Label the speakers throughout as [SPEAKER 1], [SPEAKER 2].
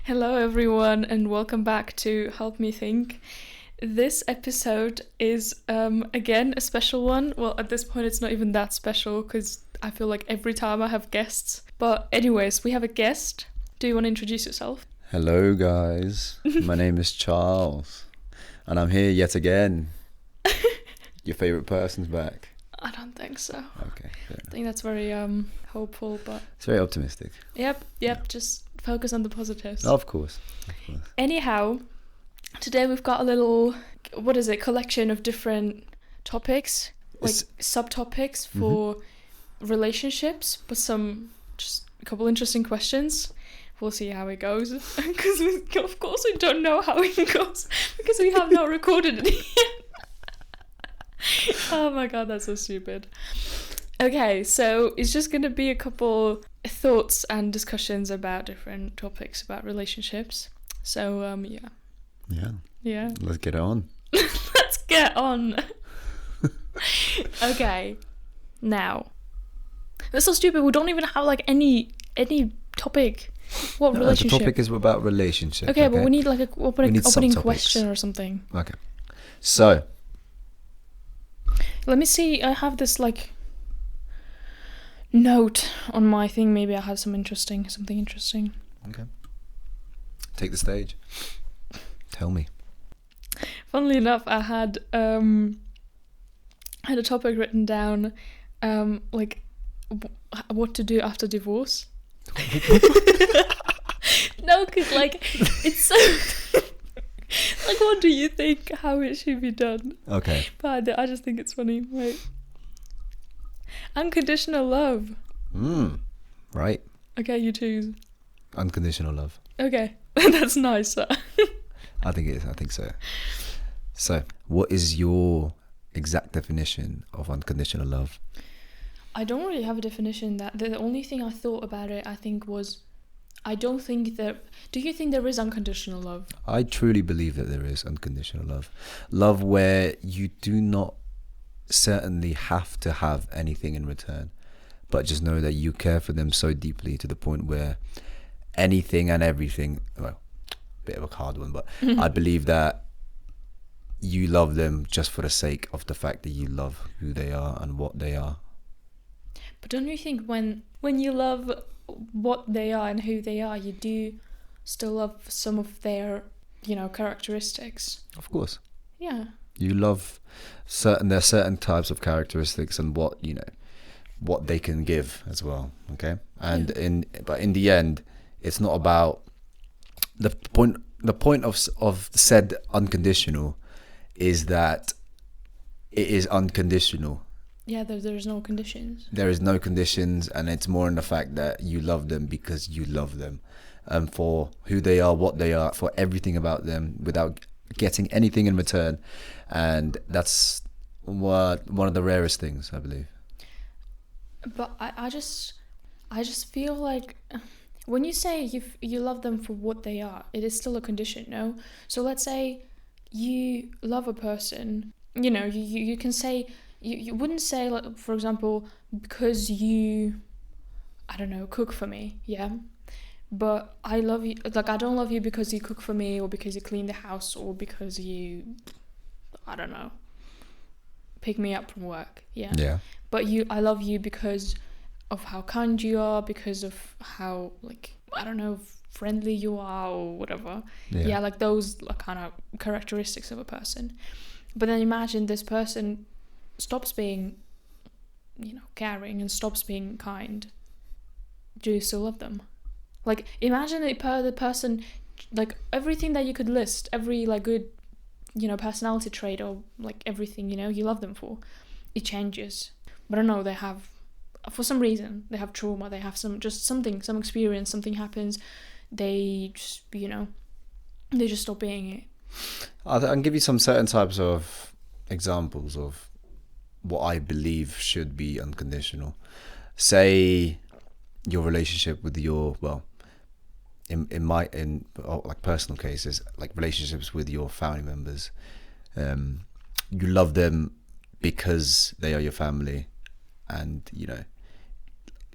[SPEAKER 1] Hello, everyone, and welcome back to Help Me Think. This episode is, again, a special one. Well, at this point, it's not even that special because I feel like every time I have guests. But anyways, we have a guest. Do you want to introduce yourself?
[SPEAKER 2] Hello, guys. My name is Charles, and I'm here yet again. Your favourite person's back.
[SPEAKER 1] I don't think so.
[SPEAKER 2] Okay.
[SPEAKER 1] I think that's very hopeful, but...
[SPEAKER 2] It's very optimistic.
[SPEAKER 1] Yep, just focus on the positives.
[SPEAKER 2] Of course.
[SPEAKER 1] Anyhow, today we've got a little, collection of different topics, like subtopics for relationships, but just a couple interesting questions. We'll see how it goes, because of course we don't know how it goes, because we have not recorded it yet. Oh my god, that's so stupid. Okay, so it's just going to be a couple thoughts and discussions about different topics about relationships. So, Yeah.
[SPEAKER 2] Let's get on.
[SPEAKER 1] Let's get on. Okay. Now. That's so stupid. We don't even have like any topic. What relationship?
[SPEAKER 2] The topic is about relationships.
[SPEAKER 1] Okay, but we need like an opening question or something.
[SPEAKER 2] Okay. So.
[SPEAKER 1] Let me see. I have this like note on my thing. Maybe I have something interesting.
[SPEAKER 2] Okay. Take the stage. Tell me.
[SPEAKER 1] Funnily enough, I had a topic written down, like what to do after divorce. No, because like it's so like, what do you think how it should be done?
[SPEAKER 2] Okay.
[SPEAKER 1] But I just think it's funny. Wait. Unconditional love.
[SPEAKER 2] Right.
[SPEAKER 1] Okay, you choose.
[SPEAKER 2] Unconditional love.
[SPEAKER 1] Okay, that's nice.
[SPEAKER 2] I think it is. I think so. So, what is your exact definition of unconditional love?
[SPEAKER 1] I don't really have a definition. That the only thing I thought about it, I think, was I don't think that... Do you think there is unconditional love?
[SPEAKER 2] I truly believe that there is unconditional love. Love where you do not certainly have to have anything in return, but just know that you care for them so deeply to the point where anything and everything... Well, bit of a hard one, but I believe that you love them just for the sake of the fact that you love who they are and what they are.
[SPEAKER 1] But don't you think when you love what they are and who they are, you do still love some of their, characteristics?
[SPEAKER 2] Of course.
[SPEAKER 1] Yeah.
[SPEAKER 2] You love there are certain types of characteristics and what they can give as well. Okay. And in the end, it's not about the point of said unconditional is that it is unconditional.
[SPEAKER 1] Yeah, there's no conditions.
[SPEAKER 2] There is no conditions, and it's more in the fact that you love them because you love them, for who they are, what they are, for everything about them, without getting anything in return, and that's one of the rarest things, I believe.
[SPEAKER 1] But I just feel like when you say you love them for what they are, it is still a condition, no? So let's say you love a person, you can say. You wouldn't say, like, for example, because you, I don't know, cook for me, yeah? But I love you, like, I don't love you because you cook for me or because you clean the house or because you, I don't know, pick me up from work, yeah?
[SPEAKER 2] Yeah.
[SPEAKER 1] But I love you because of how kind you are, because of how, like, I don't know, friendly you are or whatever. Yeah, like those are kind of characteristics of a person. But then imagine this person stops being, caring and stops being kind. Do you still love them? Like, imagine the person, like, everything that you could list, every, like, good, personality trait or, like, everything, you love them for, it changes. But I don't know, they have, for some reason, they have trauma, they have some experience, something happens, they just, they just stop being it.
[SPEAKER 2] I can give you some certain types of examples of what I believe should be unconditional. Say your relationship with your, well, in like personal cases, like relationships with your family members, you love them because they are your family, and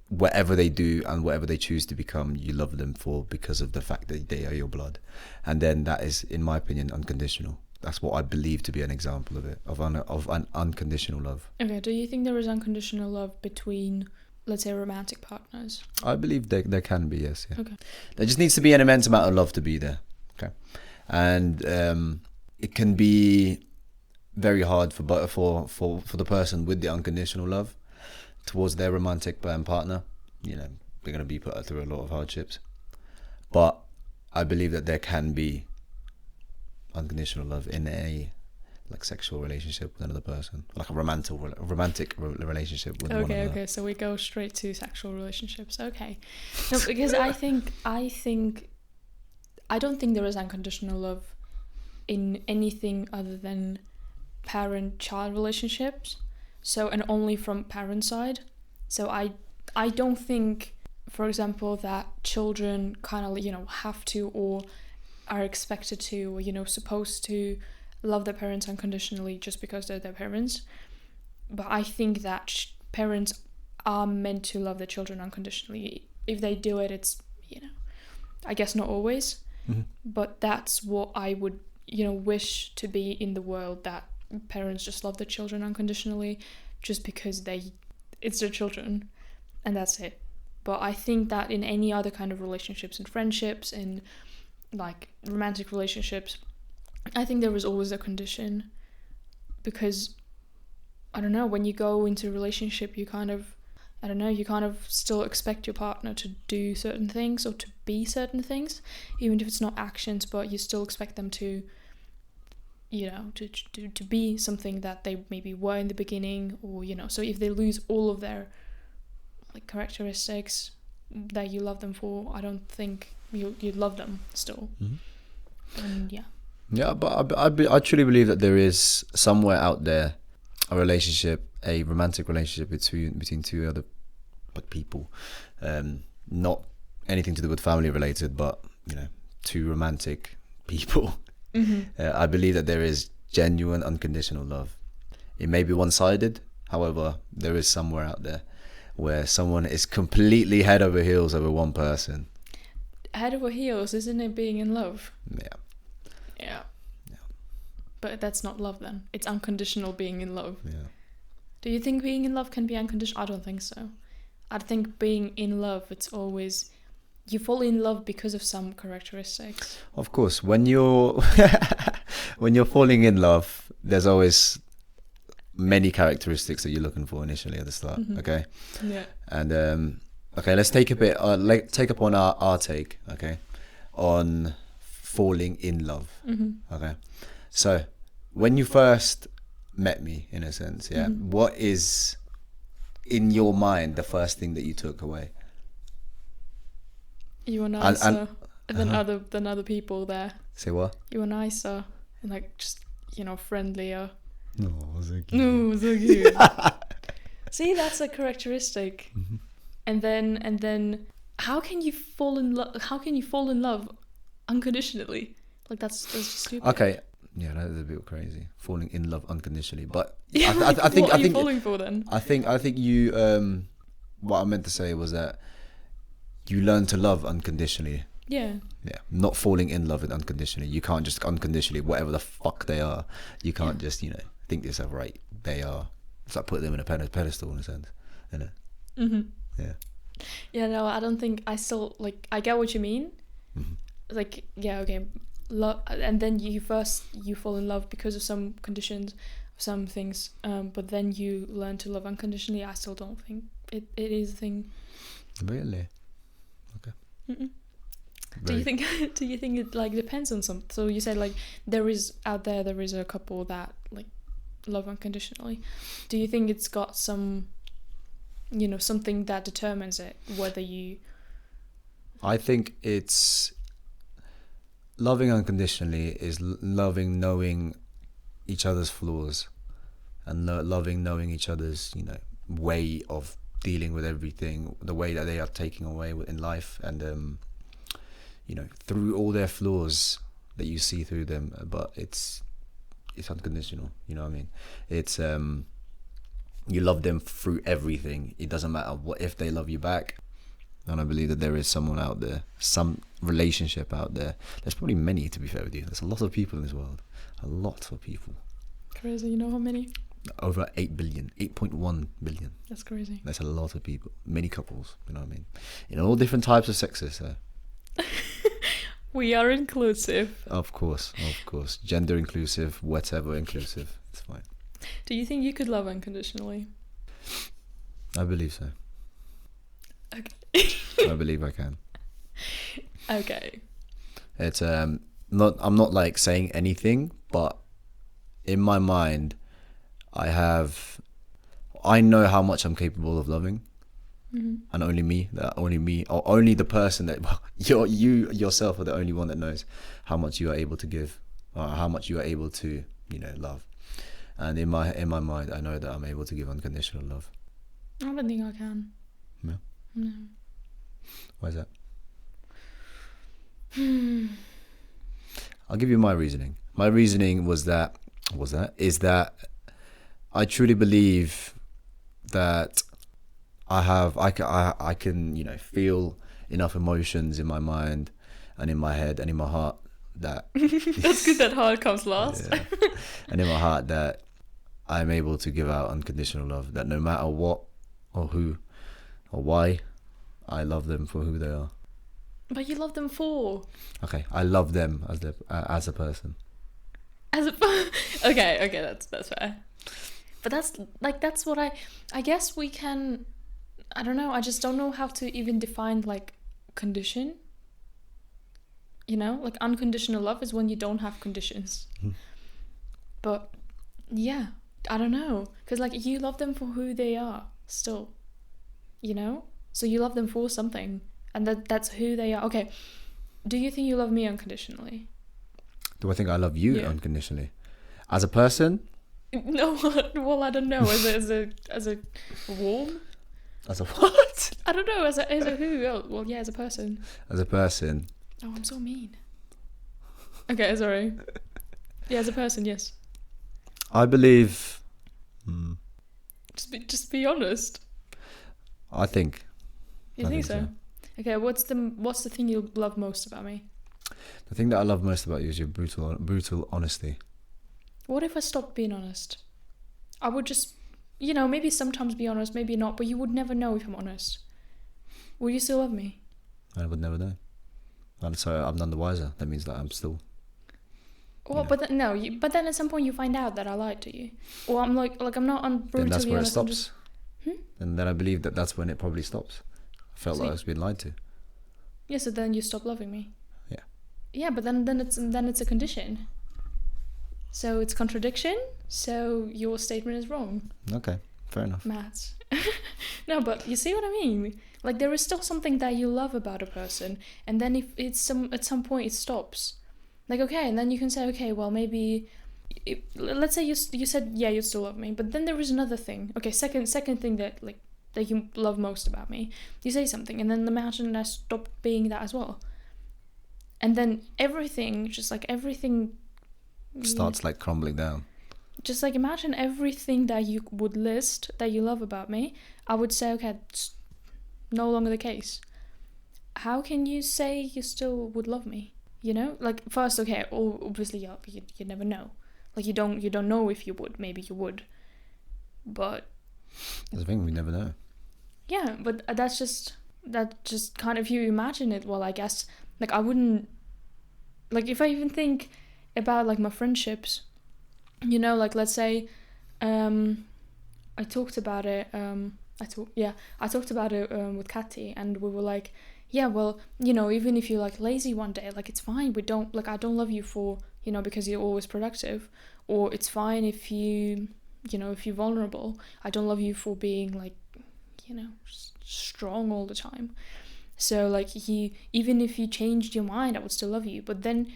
[SPEAKER 2] whatever they do and whatever they choose to become, you love them for because of the fact that they are your blood. And then that is, in my opinion, unconditional. That's what I believe to be an example of it, of an unconditional love.
[SPEAKER 1] Okay, do you think there is unconditional love between, let's say, romantic partners?
[SPEAKER 2] I believe there can be, yes. Yeah.
[SPEAKER 1] Okay.
[SPEAKER 2] There just needs to be an immense amount of love to be there. Okay. And it can be very hard for the person with the unconditional love towards their romantic partner. You know, they're going to be put through a lot of hardships. But I believe that there can be unconditional love in a sexual relationship with another person, like a romantic relationship with one another.
[SPEAKER 1] Okay, so we go straight to sexual relationships. Okay. No, because I don't think there is unconditional love in anything other than parent-child relationships. So, and only from parent side. So I don't think, for example, that children kind of, have to or are expected to, or, supposed to love their parents unconditionally just because they're their parents. But I think that parents are meant to love their children unconditionally. If they do it, it's, I guess not always.
[SPEAKER 2] Mm-hmm.
[SPEAKER 1] But that's what I would, wish to be in the world, that parents just love their children unconditionally just because it's their children, and that's it. But I think that in any other kind of relationships and friendships and like romantic relationships, I think there is always a condition, because I don't know, when you go into a relationship, you kind of still expect your partner to do certain things or to be certain things, even if it's not actions, but you still expect them to, to be something that they maybe were in the beginning, or, so if they lose all of their characteristics that you love them for, I don't think you'd love them still.
[SPEAKER 2] Mm-hmm.
[SPEAKER 1] And
[SPEAKER 2] yeah, but I truly believe that there is somewhere out there a romantic relationship between two other people, not anything to do with family related, but two romantic people.
[SPEAKER 1] Mm-hmm.
[SPEAKER 2] I believe that there is genuine unconditional love. It may be one-sided, however, there is somewhere out there where someone is completely head over heels over one person.
[SPEAKER 1] Head over heels, isn't it being in love? Yeah. But that's not love then. It's unconditional being in love.
[SPEAKER 2] Yeah.
[SPEAKER 1] Do you think being in love can be unconditional? I don't think so. I think being in love, it's always, you fall in love because of some characteristics.
[SPEAKER 2] Of course, when you're falling in love, there's always many characteristics that you're looking for initially at the start. Mm-hmm. Okay.
[SPEAKER 1] Yeah.
[SPEAKER 2] And okay, let's take a bit. Take up on our take. Okay, on falling in love.
[SPEAKER 1] Mm-hmm.
[SPEAKER 2] Okay, so when you first met me, in a sense, yeah,
[SPEAKER 1] mm-hmm.
[SPEAKER 2] What is in your mind the first thing that you took away?
[SPEAKER 1] You were nicer than other people there.
[SPEAKER 2] Say what?
[SPEAKER 1] You were nicer and just friendlier.
[SPEAKER 2] No, so cute.
[SPEAKER 1] No, so cute. See, that's a characteristic.
[SPEAKER 2] Mm-hmm.
[SPEAKER 1] And then, how can you fall in love? How can you fall in love unconditionally? That's just stupid.
[SPEAKER 2] Okay, yeah, that is a bit crazy. Falling in love unconditionally, but
[SPEAKER 1] yeah,
[SPEAKER 2] I think
[SPEAKER 1] what are you falling for then?
[SPEAKER 2] I think you what I meant to say was that you learn to love unconditionally.
[SPEAKER 1] Yeah.
[SPEAKER 2] Yeah, not falling in love with unconditionally. You can't just unconditionally, whatever the fuck they are. You can't just think to yourself, right? They are. It's like put them in a pedestal in a sense, isn't it?
[SPEAKER 1] Mm-hmm.
[SPEAKER 2] Yeah.
[SPEAKER 1] Yeah, no, I don't think I still I get what you mean.
[SPEAKER 2] Mm-hmm.
[SPEAKER 1] Yeah, okay. Love, and then you fall in love because of some conditions, some things, but then you learn to love unconditionally. I still don't think it is a thing.
[SPEAKER 2] Really? Okay.
[SPEAKER 1] Mm-mm. Do you think it depends on something? So you said there is a couple that love unconditionally. Do you think it's got some, something that determines it, whether you?
[SPEAKER 2] I think it's loving unconditionally is loving knowing each other's flaws and loving knowing each other's way of dealing with everything, the way that they are taking away in life, and through all their flaws that you see through them, but it's unconditional. You know what I mean? It's you love them through everything. It doesn't matter what if they love you back. And I believe that there is someone out there, some relationship out there. There's probably many, to be fair with you. There's a lot of people in this world. A lot of people.
[SPEAKER 1] Crazy. You know how many?
[SPEAKER 2] Over 8 billion. 8.1 billion.
[SPEAKER 1] That's crazy.
[SPEAKER 2] That's a lot of people. Many couples, you know what I mean? In all different types of sexes.
[SPEAKER 1] We are inclusive.
[SPEAKER 2] Of course. Gender inclusive, whatever inclusive. It's fine.
[SPEAKER 1] Do you think you could love unconditionally?
[SPEAKER 2] I believe so.
[SPEAKER 1] Okay.
[SPEAKER 2] I believe I can.
[SPEAKER 1] Okay.
[SPEAKER 2] It's I'm not like saying anything, but in my mind I know how much I'm capable of loving. Mm-hmm. And only me, or only the person that, well, you yourself are the only one that knows how much you are able to give, or how much you are able to, love. And in my mind, I know that I'm able to give unconditional love.
[SPEAKER 1] I don't think I can.
[SPEAKER 2] No. Why is that? I'll give you my reasoning. My reasoning is that I truly believe that I can feel enough emotions in my mind and in my head and in my heart that
[SPEAKER 1] that's good that heart comes last.
[SPEAKER 2] Yeah. And in my heart that I'm able to give out unconditional love, that no matter what or who or why, I love them for who they are.
[SPEAKER 1] But you love them for?
[SPEAKER 2] Okay, I love them as a person.
[SPEAKER 1] Okay, that's fair. But that's what I guess we can. I don't know. I just don't know how to even define like condition. Like unconditional love is when you don't have conditions. But yeah, I don't know, because like you love them for who they are still. So you love them for something, and that's who they are. Okay, do you think you love me unconditionally?
[SPEAKER 2] Do I think I love you unconditionally? As a person?
[SPEAKER 1] No, well, I don't know. As a warm?
[SPEAKER 2] As a what?
[SPEAKER 1] I don't know. As a who? Oh, well, yeah, as a person.
[SPEAKER 2] As a person.
[SPEAKER 1] Oh, I'm so mean. Okay, sorry. Yeah, as a person, yes.
[SPEAKER 2] I believe.
[SPEAKER 1] Just be honest.
[SPEAKER 2] I think.
[SPEAKER 1] You think so? Okay, what's the thing you love most about me?
[SPEAKER 2] The thing that I love most about you is your brutal honesty.
[SPEAKER 1] What if I stopped being honest? I would just, maybe sometimes be honest, maybe not, but you would never know if I'm honest. Will you still love me?
[SPEAKER 2] I would never know. And so I'm none the wiser. That means that I'm still.
[SPEAKER 1] Well, but then at some point you find out that I lied to you, or I'm like I'm not brutally honest.
[SPEAKER 2] Then that's where it stops.
[SPEAKER 1] Just...
[SPEAKER 2] And then I believe that that's when it probably stops. I felt like I was being lied to.
[SPEAKER 1] Yeah, so then you stop loving me.
[SPEAKER 2] Yeah.
[SPEAKER 1] Yeah, but then it's a condition. So it's contradiction. So your statement is wrong.
[SPEAKER 2] Okay, fair enough.
[SPEAKER 1] Maths. No, but you see what I mean? Like there is still something that you love about a person, and then if it's at some point it stops. Like okay, and then you can say okay, well maybe. Let's say you said yeah you still love me, but then there is another thing. Okay, second thing that you love most about me. You say something, and then imagine I stop being that as well, and then everything
[SPEAKER 2] starts like crumbling down.
[SPEAKER 1] Just like imagine everything that you would list that you love about me. I would say okay, it's no longer the case. How can you say you still would love me? Like first, okay, obviously you never know. Like you don't know if you would. Maybe you would, but
[SPEAKER 2] that's the thing, we never know.
[SPEAKER 1] Yeah, but that just kind of, you imagine it. Well, I guess like I wouldn't, like if I even think about like my friendships, like let's say, I talked about it. I talked about it with Katty, and we were like, yeah, well, even if you're like lazy one day, like it's fine. I don't love you for, because you're always productive, or it's fine if if you're vulnerable. I don't love you for being like, strong all the time. So like even if you changed your mind, I would still love you. But then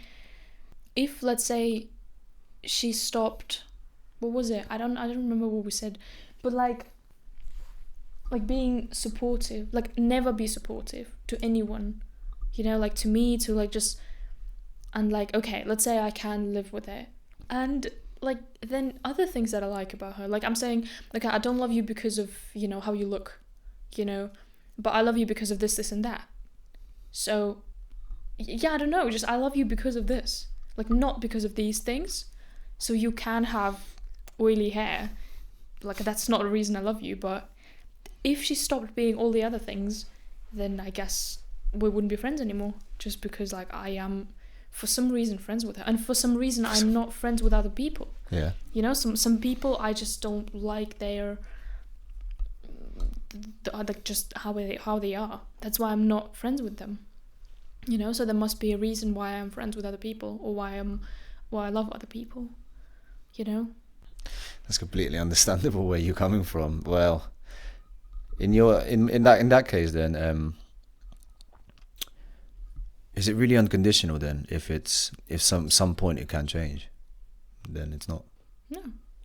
[SPEAKER 1] if let's say she stopped, what was it? I don't remember what we said, but like being supportive, like never be supportive to anyone, like to me, to like just, and like okay, let's say I can live with it, and like, then other things that I like about her. Like, I'm saying, like, I don't love you because of, you know, how you look, you know, but I love you because of this, this, and that. So, yeah, I don't know, just I love you because of this. Like, not because of these things. So you can have oily hair. Like, that's not a reason I love you, but if she stopped being all the other things, then I guess we wouldn't be friends anymore. Just because, like, I am, for some reason, friends with her. And for some reason, I'm not friends with other people.
[SPEAKER 2] Yeah.
[SPEAKER 1] You know, some people, I just don't like their... like, just how they are. That's why I'm not friends with them. You know, so there must be a reason why I'm friends with other people, or why I love other people. You know?
[SPEAKER 2] That's completely understandable where you're coming from. Well, in that case, then, is it really unconditional then? If some point it can change, then it's not.
[SPEAKER 1] No,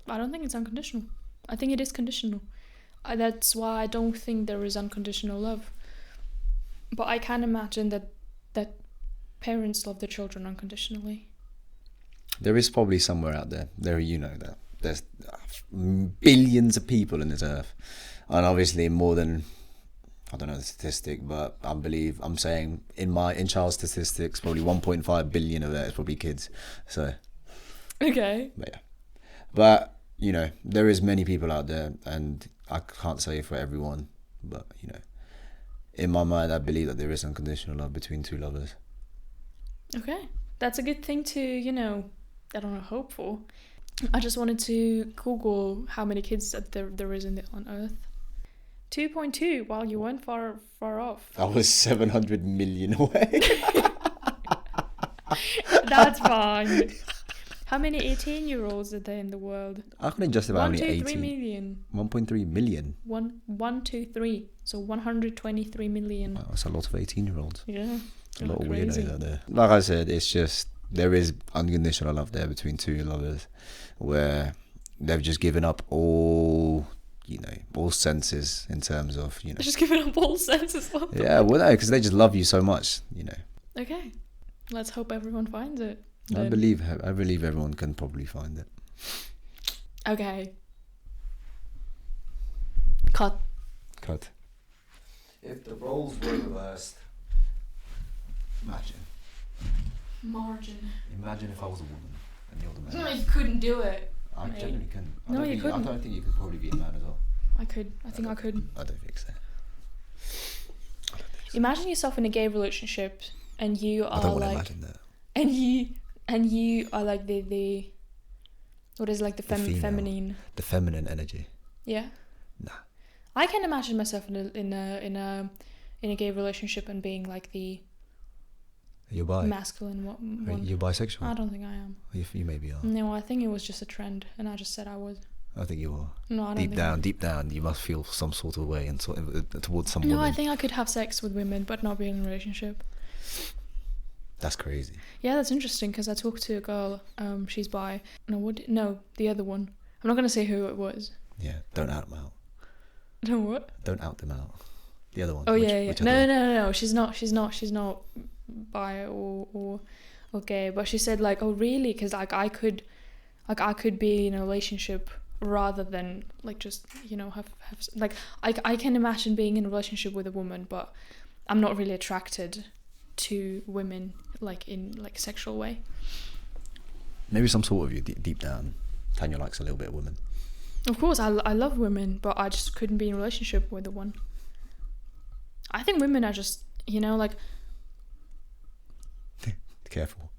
[SPEAKER 1] I don't think it's unconditional. I think it is conditional. That's why I don't think there is unconditional love. But I can imagine that parents love their children unconditionally.
[SPEAKER 2] There is probably somewhere out there. You know that there's billions of people in this earth, and obviously more than, I don't know the statistic, but I'm saying in child statistics, probably 1.5 billion of that is probably kids. So,
[SPEAKER 1] okay.
[SPEAKER 2] But you know, there is many people out there, and I can't say for everyone, but you know, in my mind, I believe that there is unconditional love between two lovers.
[SPEAKER 1] Okay, that's a good thing to, you know, I don't know, hope for. I just wanted to Google how many kids that there is on Earth. 2.2. Wow, you weren't far off.
[SPEAKER 2] I was 700 million away.
[SPEAKER 1] That's fine. How many 18-year-olds are there in the world?
[SPEAKER 2] I couldn't just about only 18.
[SPEAKER 1] 3 million.
[SPEAKER 2] 1.3 million.
[SPEAKER 1] 1, 2, 3. So 123 million.
[SPEAKER 2] Wow, that's a lot of 18-year-olds.
[SPEAKER 1] Yeah.
[SPEAKER 2] A lot of weirdos out there. Like I said, it's just, there is unconditional love there between two lovers, where they've just given up all, you know, all senses in terms of, you know.
[SPEAKER 1] Just giving up all senses.
[SPEAKER 2] Yeah, well, no, because they just love you so much, you know.
[SPEAKER 1] Okay, let's hope everyone finds it.
[SPEAKER 2] I believe everyone can probably find it.
[SPEAKER 1] Okay. Cut.
[SPEAKER 2] If the roles were reversed, imagine if I was a woman and you're the man.
[SPEAKER 1] No, you couldn't do it.
[SPEAKER 2] I generally couldn't.
[SPEAKER 1] You couldn't.
[SPEAKER 2] I don't think you could probably be a man as well.
[SPEAKER 1] I could. I think I could.
[SPEAKER 2] I don't think so.
[SPEAKER 1] Imagine yourself in a gay relationship, and you are
[SPEAKER 2] I don't want
[SPEAKER 1] like,
[SPEAKER 2] to imagine that.
[SPEAKER 1] and you are like the what is like the feminine.
[SPEAKER 2] The feminine energy.
[SPEAKER 1] Yeah.
[SPEAKER 2] Nah.
[SPEAKER 1] I can imagine myself in a gay relationship and being like the
[SPEAKER 2] You're bi?
[SPEAKER 1] Masculine one.
[SPEAKER 2] You're bisexual?
[SPEAKER 1] I don't think I am.
[SPEAKER 2] You maybe are.
[SPEAKER 1] No, I think it was just a trend, and I just said I was.
[SPEAKER 2] I think you are.
[SPEAKER 1] No, I don't
[SPEAKER 2] deep down, you must feel some sort of way and towards some woman.
[SPEAKER 1] No, I think I could have sex with women, but not be in a relationship.
[SPEAKER 2] That's crazy.
[SPEAKER 1] Yeah, that's interesting, because I talked to a girl. She's bi. No, the other one. I'm not gonna say who it was.
[SPEAKER 2] Yeah, don't out them out.
[SPEAKER 1] No, what?
[SPEAKER 2] Don't out them out. The other one.
[SPEAKER 1] Oh, yeah. No. She's not bi or gay. But she said like, oh really? Because like I could be in a relationship rather than like just, you know, have like I can imagine being in a relationship with a woman, but I'm not really attracted to women like in like sexual way.
[SPEAKER 2] Maybe some sort of you deep down, Tanya likes a little bit of women.
[SPEAKER 1] Of course, I love women, but I just couldn't be in a relationship with a one. I think women are just, you know, like...
[SPEAKER 2] Careful.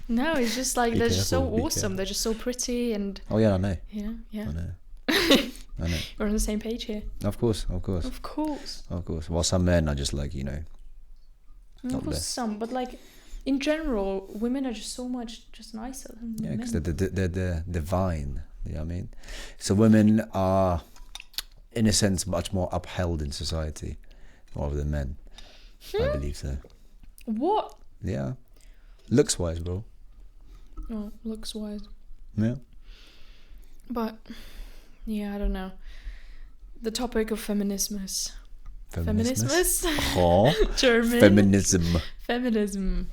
[SPEAKER 1] No, it's just like, they're just so awesome.
[SPEAKER 2] Careful.
[SPEAKER 1] They're just so pretty and...
[SPEAKER 2] Oh, yeah, I know.
[SPEAKER 1] Yeah.
[SPEAKER 2] I know. I know.
[SPEAKER 1] We're on the same page here.
[SPEAKER 2] Of course. Well, some men are just like, you know...
[SPEAKER 1] Of course, some, but like... In general, women are just so much just nicer than men.
[SPEAKER 2] Yeah, because they're divine. You know what I mean? So women are, in a sense, much more upheld in society rather than men. I believe so.
[SPEAKER 1] What?
[SPEAKER 2] Yeah. Looks-wise, bro.
[SPEAKER 1] Oh, looks-wise.
[SPEAKER 2] Yeah.
[SPEAKER 1] But, yeah, I don't know. The topic of Feminismus?
[SPEAKER 2] Feminismus?
[SPEAKER 1] Oh. German.
[SPEAKER 2] Feminism.
[SPEAKER 1] Feminism.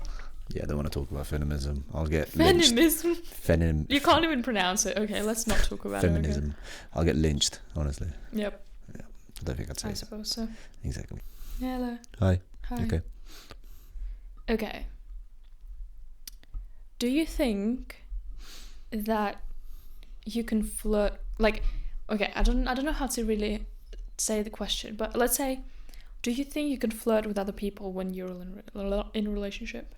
[SPEAKER 2] Yeah, I don't want to talk about feminism. I'll get
[SPEAKER 1] Feminism.
[SPEAKER 2] lynched.
[SPEAKER 1] You can't even pronounce it. Okay, let's not talk about
[SPEAKER 2] feminism.
[SPEAKER 1] it. Okay?
[SPEAKER 2] I'll get lynched, honestly.
[SPEAKER 1] Yep.
[SPEAKER 2] Yeah, I don't think I'd say.
[SPEAKER 1] I suppose so.
[SPEAKER 2] Exactly.
[SPEAKER 1] Hello.
[SPEAKER 2] Hi.
[SPEAKER 1] Hi.
[SPEAKER 2] Okay.
[SPEAKER 1] Okay. Do you think that you can flirt? Like, okay, I don't know how to really say the question, but let's say, do you think you can flirt with other people when you're in a relationship?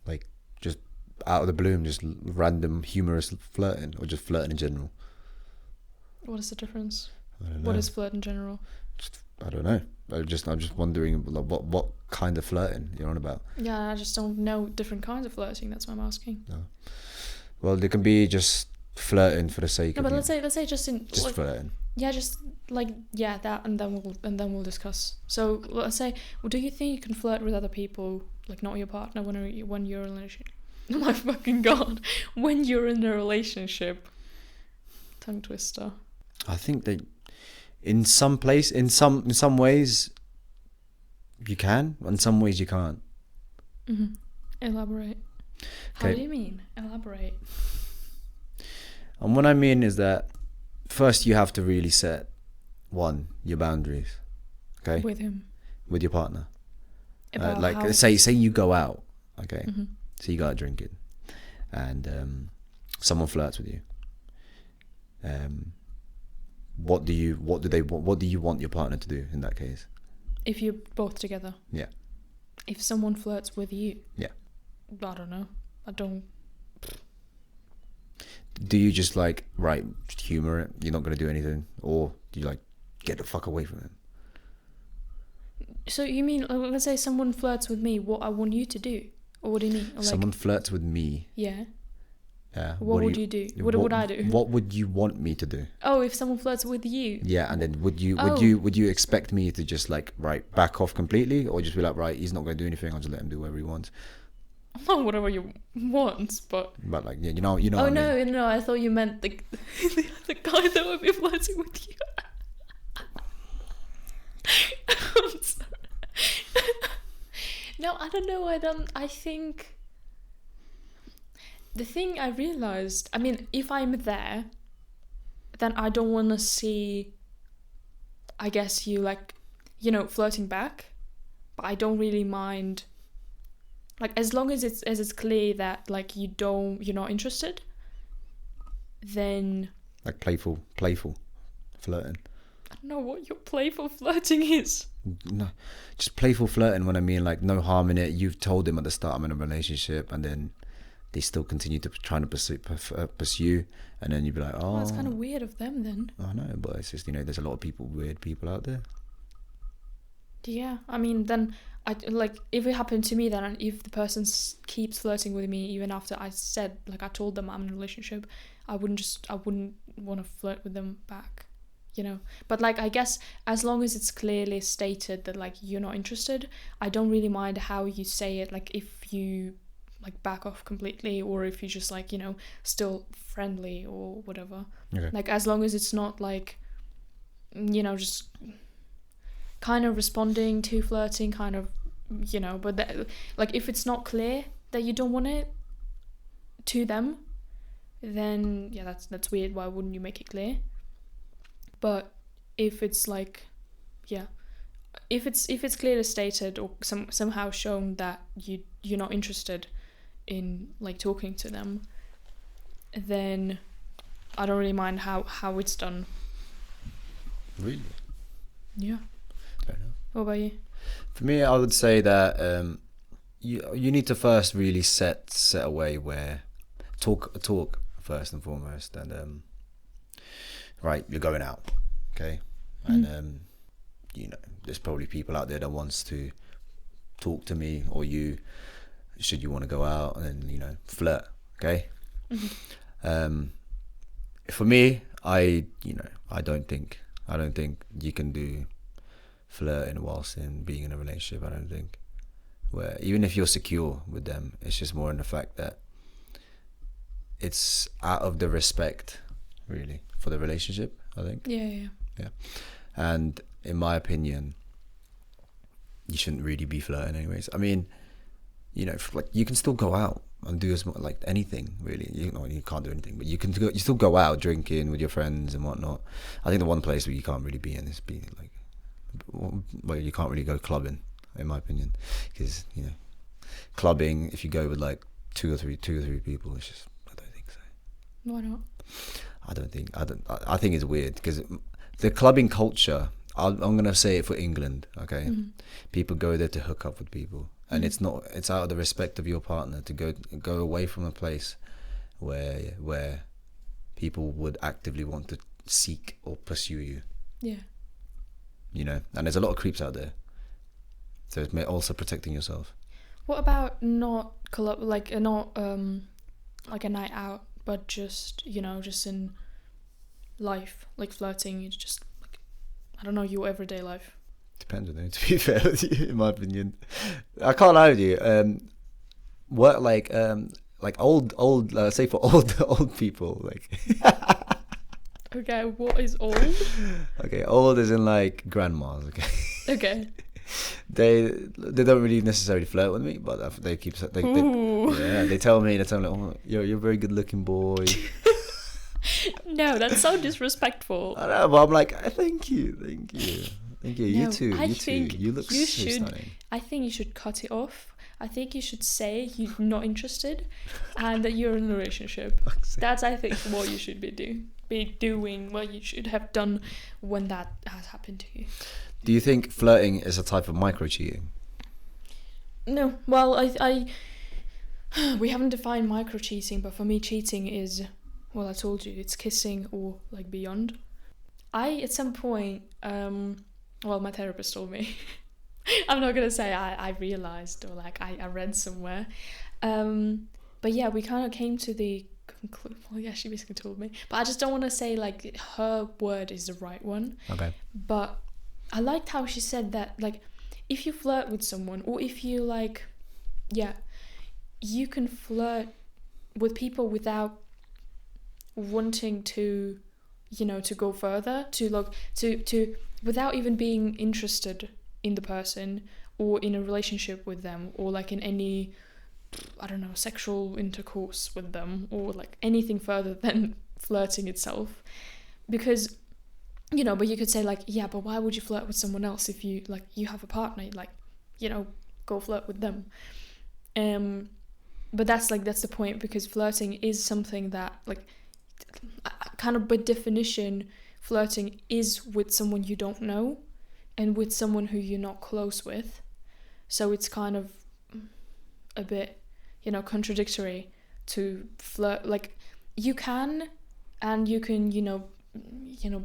[SPEAKER 2] Like, just out of the blue, just random humorous flirting, or just flirting in general?
[SPEAKER 1] What is the difference?
[SPEAKER 2] I don't know.
[SPEAKER 1] What is flirt in general?
[SPEAKER 2] I don't know. I'm just wondering, like, what kind of flirting you're on about.
[SPEAKER 1] Yeah, I just don't know different kinds of flirting. That's why I'm asking.
[SPEAKER 2] No. Well, there can be just flirting for the sake
[SPEAKER 1] No,
[SPEAKER 2] of.
[SPEAKER 1] but let's say just like,
[SPEAKER 2] flirting.
[SPEAKER 1] Yeah, just like that, and then we'll discuss. So let's say, well, do you think you can flirt with other people, like not your partner, when you're in a relationship? Oh my fucking god! When you're in a relationship, tongue twister.
[SPEAKER 2] I think that in some ways you can, in some ways you can't.
[SPEAKER 1] Mm-hmm. Elaborate. How
[SPEAKER 2] Okay.
[SPEAKER 1] do you mean? Elaborate.
[SPEAKER 2] And what I mean is that first you have to really set your boundaries. Okay.
[SPEAKER 1] With him.
[SPEAKER 2] With your partner.
[SPEAKER 1] About
[SPEAKER 2] like
[SPEAKER 1] how...
[SPEAKER 2] say you go out. Okay.
[SPEAKER 1] Mm-hmm.
[SPEAKER 2] So you go out drinking, and someone flirts with you. What do you want your partner to do in that case?
[SPEAKER 1] If you're both together.
[SPEAKER 2] Yeah.
[SPEAKER 1] If someone flirts with you.
[SPEAKER 2] Yeah.
[SPEAKER 1] I don't know. I don't.
[SPEAKER 2] Do you just like, right, just humor it? You're not going to do anything, or do you like get the fuck away from him?
[SPEAKER 1] So you mean, let's say someone flirts with me, what I want you to do, or what do you mean? Or
[SPEAKER 2] Someone flirts with me.
[SPEAKER 1] Yeah.
[SPEAKER 2] Yeah.
[SPEAKER 1] What would you do? What would I do?
[SPEAKER 2] What would you want me to do?
[SPEAKER 1] Oh, if someone flirts with you.
[SPEAKER 2] Yeah, and then would you expect me to just like, right, back off completely, or just be like, right, he's not going to do anything, I'll just let him do whatever he wants?
[SPEAKER 1] Not whatever you want, but
[SPEAKER 2] like, yeah, you know.
[SPEAKER 1] Oh,
[SPEAKER 2] what
[SPEAKER 1] no,
[SPEAKER 2] I mean?
[SPEAKER 1] no, I thought you meant the guy that would be flirting with you. I'm sorry. No, I don't know. I think the thing I realized, I mean, if I'm there, then I don't want to see, I guess, you like, flirting back, but I don't really mind. Like, as long as it's clear that like you're not interested, then
[SPEAKER 2] Like playful flirting.
[SPEAKER 1] I don't know what your playful flirting is.
[SPEAKER 2] No, just playful flirting. When I mean like no harm in it. You've told them at the start I'm in a relationship, and then they still continue to try to pursue, and then you'd be like, oh,
[SPEAKER 1] Well, that's kind of weird of them then.
[SPEAKER 2] I know, but it's just, there's a lot of weird people out there.
[SPEAKER 1] Yeah, I mean, then if it happened to me, then if the person keeps flirting with me even after I told them I'm in a relationship, I wouldn't want to flirt with them back, But like, I guess as long as it's clearly stated that like you're not interested, I don't really mind how you say it. Like if you like back off completely, or if you just like still friendly or whatever.
[SPEAKER 2] Okay.
[SPEAKER 1] Like as long as it's not like just kind of responding to flirting, kind of, but like if it's not clear that you don't want it to them, then yeah, that's weird. Why wouldn't you make it clear? But if it's like, yeah, if it's clearly stated or somehow shown that you're not interested in like talking to them, then I don't really mind how it's done.
[SPEAKER 2] Really?
[SPEAKER 1] Yeah.
[SPEAKER 2] Fair enough.
[SPEAKER 1] What about you?
[SPEAKER 2] For me, I would say that you need to first really set a way where talk first and foremost, and right, you're going out, okay, and there's probably people out there that wants to talk to me or you, should you want to go out, and then flirt, okay. For me, I don't think you can do flirting whilst being in a relationship. I don't think, where even if you're secure with them, it's just more in the fact that it's out of the respect really for the relationship, I think.
[SPEAKER 1] Yeah.
[SPEAKER 2] And in my opinion, you shouldn't really be flirting anyways. I mean, you know, like you can still go out and do as much, like anything really. You know, you can't do anything, but you still go out drinking with your friends and whatnot. I think the one place where you can't really be in is be like, well, you can't really go clubbing, in my opinion, because you know, clubbing, if you go with like two or three people, it's just, I don't think so.
[SPEAKER 1] Why not?
[SPEAKER 2] I think it's weird because the clubbing culture, I'm gonna say it for England, okay?
[SPEAKER 1] Mm-hmm.
[SPEAKER 2] People go there to hook up with people, and it's out of the respect of your partner to go away from a place where people would actively want to seek or pursue you.
[SPEAKER 1] Yeah.
[SPEAKER 2] You know, and there's a lot of creeps out there, so it's also protecting yourself.
[SPEAKER 1] What about not like a night out, but just, you know, just in life, like flirting? It's just like, I don't know, your everyday life.
[SPEAKER 2] Depends on it, to be fair with you, in my opinion. I can't lie with you. What like old say for old people, like.
[SPEAKER 1] Okay, what is old?
[SPEAKER 2] Okay, old as in like grandmas. Okay.
[SPEAKER 1] Okay.
[SPEAKER 2] They don't really necessarily flirt with me, but they tell me like, oh, you're a very good looking boy.
[SPEAKER 1] No, that's so disrespectful.
[SPEAKER 2] I know, but I'm like, thank you. No, you too. You look so stunning.
[SPEAKER 1] I think you should cut it off. I think you should say you're not interested, and that you're in a relationship. That's, I think, what you should be doing. What you should have done when that has happened to you.
[SPEAKER 2] Do you think flirting is a type of micro cheating?
[SPEAKER 1] No. Well, I we haven't defined micro cheating, but for me, cheating is, well, I told you, it's kissing or like beyond. At some point, well, my therapist told me. I'm not gonna say I realized or like I read somewhere, but yeah, we kind of came to the conclusion. Well, yeah, she basically told me, but I just don't want to say like her word is the right one.
[SPEAKER 2] Okay.
[SPEAKER 1] But I liked how she said that, like, if you flirt with someone, or if you like, yeah, you can flirt with people without wanting to, you know, to go further, to like to without even being interested in the person or in a relationship with them, or like in any, I don't know, sexual intercourse with them, or like anything further than flirting itself. Because, you know, but you could say like, yeah, but why would you flirt with someone else if you like, you have a partner, like, you know, go flirt with them. But that's the point, because flirting is something that, like, kind of by definition, flirting is with someone you don't know and with someone who you're not close with. So it's kind of a bit, you know, contradictory to flirt. Like, you can you know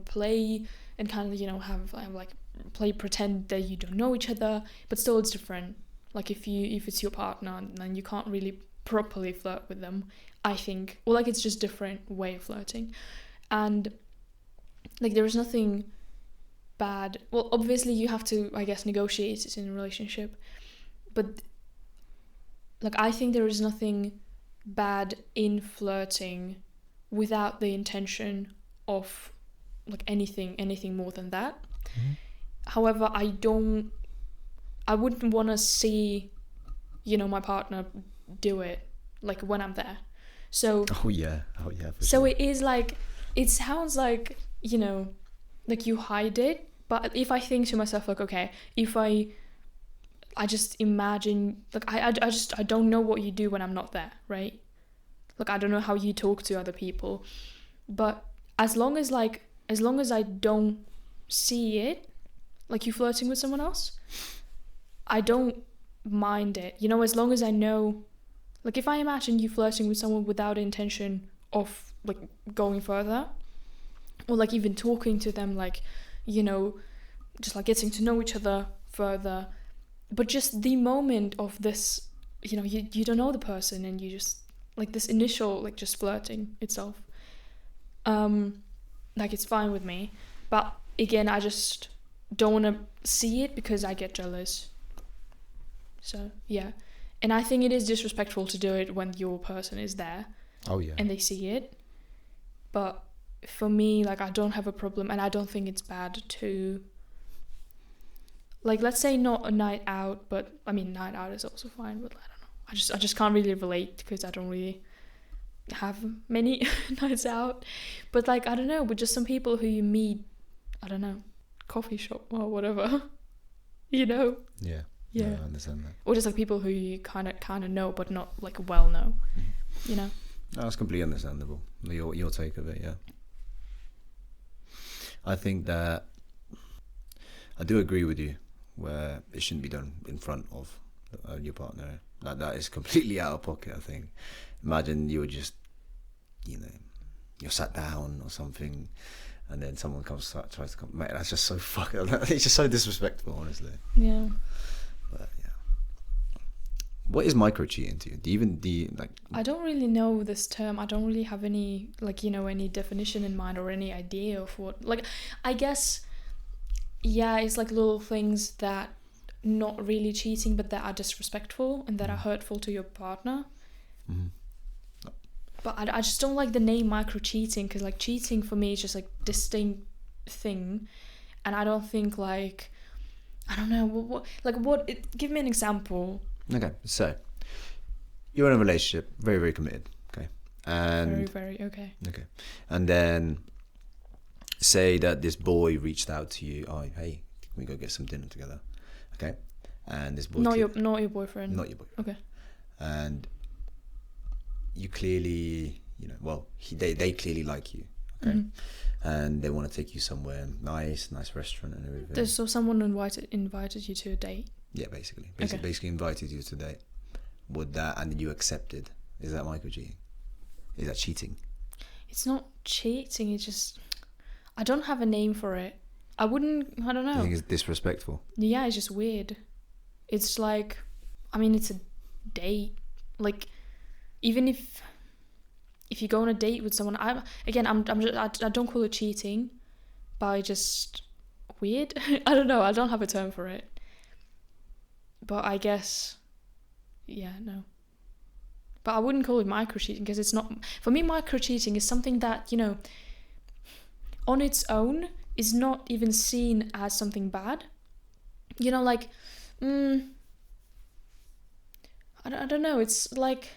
[SPEAKER 1] play and kind of, you know, have like play pretend that you don't know each other, but still it's different. Like if it's your partner, then you can't really properly flirt with them, I think. Or like, it's just different way of flirting. And like, there is nothing bad. Well, obviously you have to, I guess, negotiate it in a relationship, but like, I think there is nothing bad in flirting without the intention of like anything more than that. Mm-hmm. However, I wouldn't want to see, you know, my partner do it like when I'm there. So
[SPEAKER 2] oh yeah
[SPEAKER 1] so
[SPEAKER 2] sure.
[SPEAKER 1] It is like, it sounds like, you know, like you hide it. But if I think to myself, like, okay, if I just imagine, like, I don't know what you do when I'm not there, right? Like, I don't know how you talk to other people, but as long as I don't see it, like you flirting with someone else, I don't mind it, you know, as long as I know. Like, if I imagine you flirting with someone without intention of like going further, or like even talking to them, like, you know, just like getting to know each other further, but just the moment of this, you know, you don't know the person, and you just like this initial, like, just flirting itself, like, it's fine with me. But again, I just don't want to see it because I get jealous. So yeah, and I think it is disrespectful to do it when your person is there.
[SPEAKER 2] Oh yeah.
[SPEAKER 1] And they see it. But for me, like, I don't have a problem, and I don't think it's bad to, like, let's say not a night out, but I mean, night out is also fine, but I don't know. I just can't really relate because I don't really have many nights out. But like, I don't know, with just some people who you meet, I don't know, coffee shop or whatever, you know?
[SPEAKER 2] Yeah.
[SPEAKER 1] Yeah.
[SPEAKER 2] No, I understand that.
[SPEAKER 1] Or just like people who you kind of know, but not like well know, you know?
[SPEAKER 2] No, that's completely understandable. Your take of it, yeah. I think that I do agree with you where it shouldn't be done in front of your partner. That is completely out of pocket, I think. Imagine you're just, you're sat down or something, and then someone tries to come. Mate, that's just so fucking. It's just so disrespectful, honestly.
[SPEAKER 1] Yeah.
[SPEAKER 2] But yeah. What is micro cheating to you? Do you like?
[SPEAKER 1] I don't really know this term. I don't really have any any definition in mind or any idea of what. Like, I guess, yeah, it's like little things that not really cheating, but that are disrespectful and that are hurtful to your partner.
[SPEAKER 2] Mm-hmm.
[SPEAKER 1] But I just don't like the name micro cheating, because like cheating for me is just like distinct thing, and I don't think like, I don't know give me an example.
[SPEAKER 2] Okay, so you're in a relationship, very, very committed, okay, and
[SPEAKER 1] very okay.
[SPEAKER 2] Okay, and then say that this boy reached out to you. Oh, hey, can we go get some dinner together? Okay, and this boy
[SPEAKER 1] not your boyfriend.
[SPEAKER 2] Not your boyfriend.
[SPEAKER 1] Okay.
[SPEAKER 2] And you clearly, they clearly like you, okay, and they want to take you somewhere nice restaurant and everything.
[SPEAKER 1] So someone invited you to a date.
[SPEAKER 2] Yeah, basically invited you to date. Would that, and you accepted? Is that micro cheating? Is that cheating?
[SPEAKER 1] It's not cheating. It's just, I don't have a name for it. I don't know.
[SPEAKER 2] I think it's disrespectful.
[SPEAKER 1] Yeah, it's just weird. It's like, I mean, it's a date. Like, even if you go on a date with someone, I don't call it cheating, but I just weird. I don't know. I don't have a term for it. But I guess, yeah, no. But I wouldn't call it micro cheating, because it's not. For me, micro cheating is something that, on its own is not even seen as something bad. Like, I don't know. It's like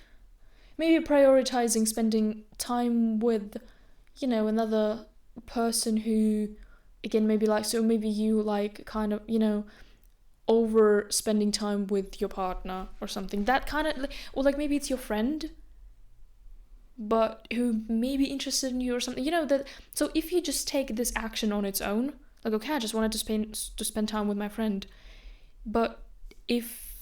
[SPEAKER 1] maybe prioritizing spending time with, another person who, again, maybe like, so maybe you like kind of, over spending time with your partner or something. That kind of, or like maybe it's your friend, but who may be interested in you or something. That. So if you just take this action on its own, like, okay, I just wanted to spend time with my friend, but if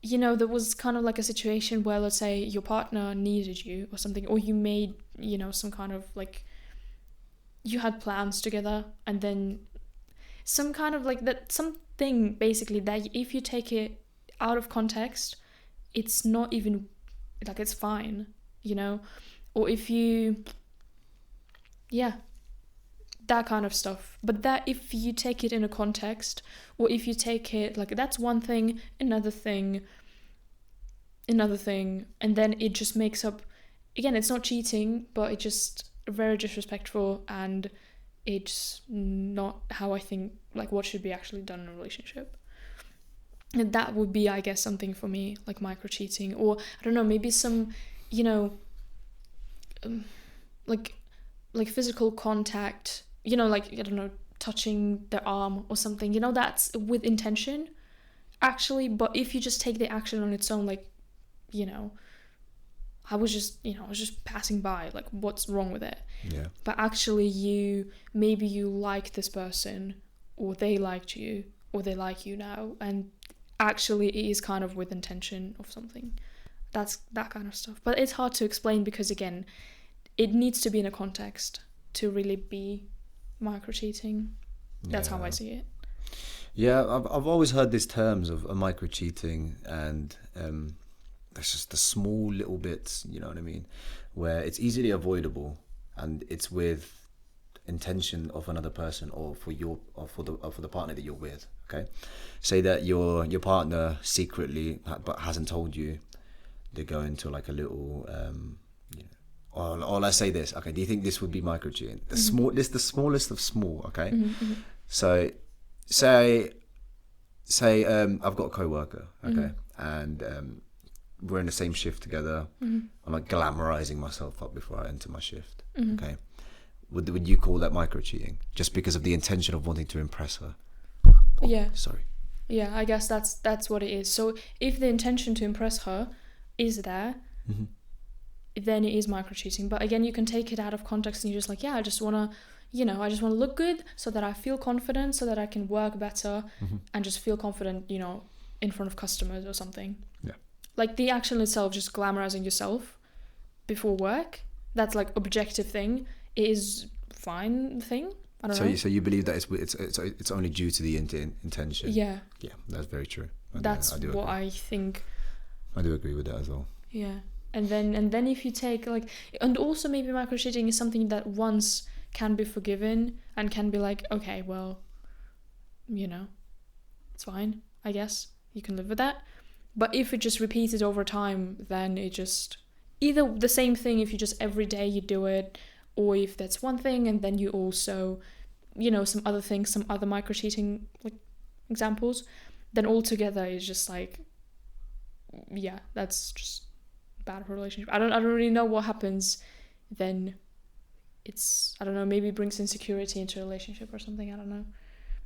[SPEAKER 1] there was kind of like a situation where, let's say, your partner needed you or something, or you made some kind of like, you had plans together, and then some kind of like that, something basically that if you take it out of context, it's not even like, it's fine, or if you, yeah, that kind of stuff. But that, if you take it in a context, or if you take it like, that's one thing, another thing, and then it just makes up, again, it's not cheating, but it's just very disrespectful, and it's not how I think, like, what should be actually done in a relationship. And that would be, I guess, something for me, like micro cheating, or I don't know, maybe some, like physical contact, like, I don't know, touching their arm or something, that's with intention, actually. But if you just take the action on its own, like, I was just passing by, like, what's wrong with it?
[SPEAKER 2] Yeah.
[SPEAKER 1] But actually maybe you like this person, or they liked you, or they like you now, and actually it is kind of with intention of something. That's that kind of stuff. But it's hard to explain, because again, it needs to be in a context to really be micro cheating. That's how I see it.
[SPEAKER 2] Yeah, I've always heard these terms of a micro cheating, and there's just the small little bits, you know what I mean, where it's easily avoidable, and it's with intention of another person, or for the partner that you're with. Okay, say that your partner secretly, but hasn't told you, they go into like a little or let's say this. Okay, do you think this would be micro cheating? The smallest of small. Okay, so say I've got a coworker. Okay, and we're in the same shift together. I'm like glamorizing myself up before I enter my shift. Okay, would you call that micro cheating just because of the intention of wanting to impress her? Sorry.
[SPEAKER 1] Yeah, I guess that's what it is. So if the intention to impress her is there, then it is micro cheating. But again, you can take it out of context and you're just like, yeah, I just want to look good so that I feel confident, so that I can work better and just feel confident, in front of customers or something.
[SPEAKER 2] Yeah.
[SPEAKER 1] Like the action itself, just glamorizing yourself before work, that's like objective thing. It is fine thing. I don't know.
[SPEAKER 2] So you believe that it's only due to the intention?
[SPEAKER 1] Yeah.
[SPEAKER 2] Yeah, that's very true.
[SPEAKER 1] That's what I think.
[SPEAKER 2] I do agree with that as well.
[SPEAKER 1] Yeah. And then if you take and also maybe micro cheating is something that once can be forgiven and can be like, okay, well, it's fine, I guess. You can live with that. But if it just repeated over time, then it just either the same thing if you just every day you do it, or if that's one thing and then you also, some other things, some other micro cheating examples, then altogether it's just like, yeah, that's just bad for a relationship. I don't really know what happens then. It's, I don't know, maybe it brings insecurity into a relationship or something, I don't know.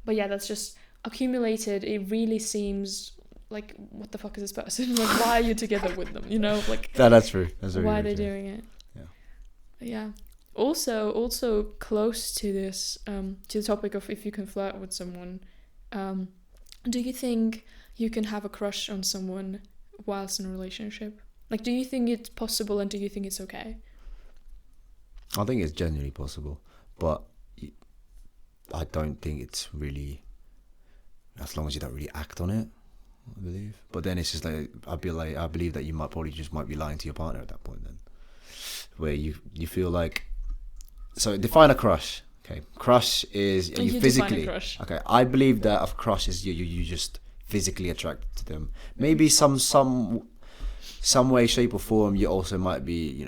[SPEAKER 1] But yeah, that's just accumulated. It really seems like, what the fuck is this person? Like, why are you together with them?
[SPEAKER 2] That's true. That's
[SPEAKER 1] why are they doing it? Yeah. Also close to this, to the topic of if you can flirt with someone, do you think you can have a crush on someone whilst in a relationship? Like, do you think it's possible and do you think it's okay?
[SPEAKER 2] I think it's genuinely possible, but I don't think it's really, as long as you don't really act on it, I believe. But then it's just like, I believe that you might be lying to your partner at that point then, where you feel like, so define a crush. Okay, crush is you physically.
[SPEAKER 1] Define a crush.
[SPEAKER 2] Okay, I believe that a crush is you just physically attracted to them. Maybe some way, shape or form. You also might be,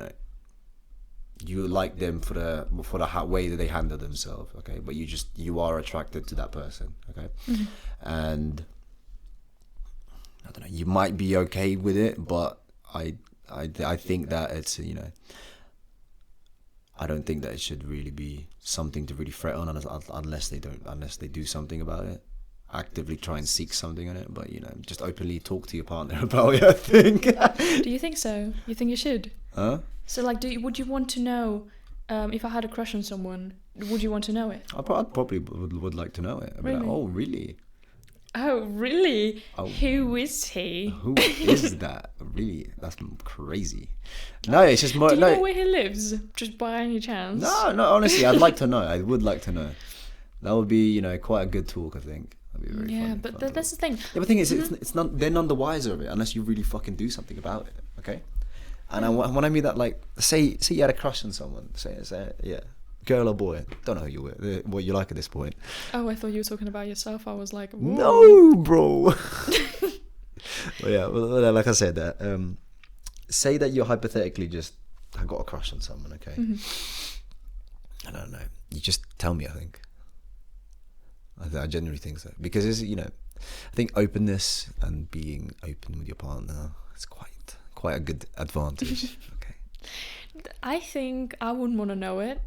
[SPEAKER 2] you like them for the way that they handle themselves. Okay, but you are attracted to that person. Okay, and I don't know. You might be okay with it, but I think that it's I don't think that it should really be something to really fret on unless they do something about it, actively try and seek something on it. But just openly talk to your partner about it, I think.
[SPEAKER 1] Do you think so? You think you should?
[SPEAKER 2] Huh?
[SPEAKER 1] So would you want to know if I had a crush on someone? Would you want to know it?
[SPEAKER 2] I probably would like to know it. I'd be like, oh really?
[SPEAKER 1] Oh really? Oh. Who is he?
[SPEAKER 2] Who is that? Really? That's crazy. No, it's just more.
[SPEAKER 1] Do you know where he lives? Just by any chance?
[SPEAKER 2] No. Honestly, I'd like to know. I would like to know. That would be, quite a good talk. I think that'd be very funny.
[SPEAKER 1] Yeah, but that's the thing.
[SPEAKER 2] Yeah, but the thing is, it's not. They're none the wiser of it unless you really fucking do something about it. Okay. And when I mean that, like, say you had a crush on someone. Say yeah. Girl or boy, don't know what you like at this point.
[SPEAKER 1] Oh, I thought you were talking about yourself. I was like, whoa.
[SPEAKER 2] No, bro. Well, yeah, like I said, say that you hypothetically just have got a crush on someone, okay? I don't know. You just tell me, I think. I genuinely think so. Because, I think openness and being open with your partner is quite a good advantage, okay?
[SPEAKER 1] I think I wouldn't want to know it.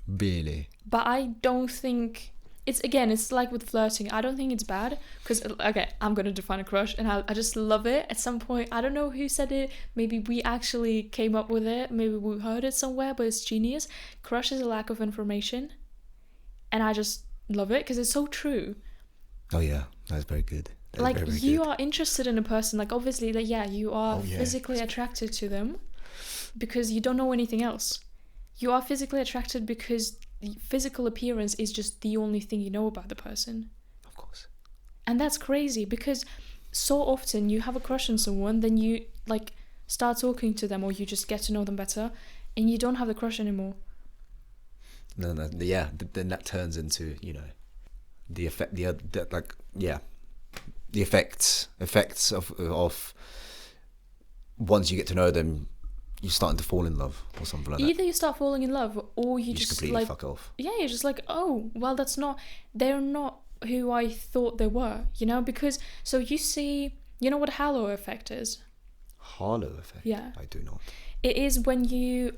[SPEAKER 2] Really?
[SPEAKER 1] But I don't think it's like with flirting. I don't think it's bad because, okay, I'm going to define a crush and I just love it. At some point, I don't know who said it. Maybe we actually came up with it. Maybe we heard it somewhere, but it's genius. Crush is a lack of information. And I just love it because it's so true.
[SPEAKER 2] Oh yeah, that's very good. That's
[SPEAKER 1] like
[SPEAKER 2] very, very
[SPEAKER 1] you
[SPEAKER 2] good.
[SPEAKER 1] are interested in a person. Like obviously, like yeah, you are physically attracted to them because you don't know anything else. You are physically attracted because the physical appearance is just the only thing you know about the person.
[SPEAKER 2] Of course.
[SPEAKER 1] And that's crazy because so often you have a crush on someone, then you like start talking to them or you just get to know them better and you don't have the crush anymore.
[SPEAKER 2] No, then that turns into, the effect, the effects of once you get to know them, you're starting to fall in love or something like that.
[SPEAKER 1] Either you start falling in love or you just
[SPEAKER 2] completely fuck off.
[SPEAKER 1] Yeah, you're just like, oh, well, they're not who I thought they were, because, so you see, you know what halo effect is?
[SPEAKER 2] Halo effect?
[SPEAKER 1] Yeah.
[SPEAKER 2] I do not.
[SPEAKER 1] It is when you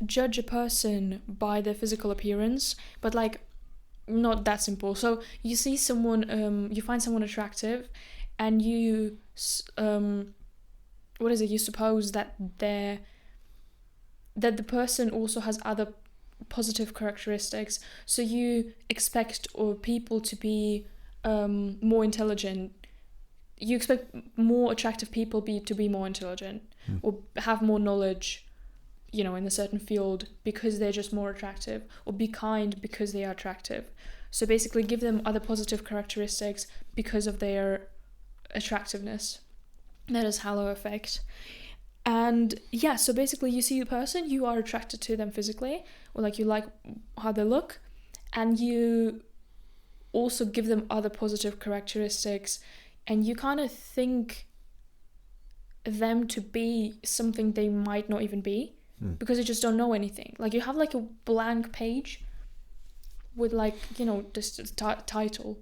[SPEAKER 1] judge a person by their physical appearance, but like not that simple. So you see someone, you find someone attractive, and you, what is it? You suppose that the person also has other positive characteristics. So you expect people to be more intelligent. You expect more attractive people to be more intelligent or have more knowledge, you know, in a certain field because they're just more attractive, or be kind because they are attractive. So basically give them other positive characteristics because of their attractiveness. That is halo effect. And yeah, so basically you see the person, you are attracted to them physically, or like you like how they look, and you also give them other positive characteristics, and you kind of think them to be something they might not even be, because you just don't know anything. Like you have like a blank page with like, you know, just title,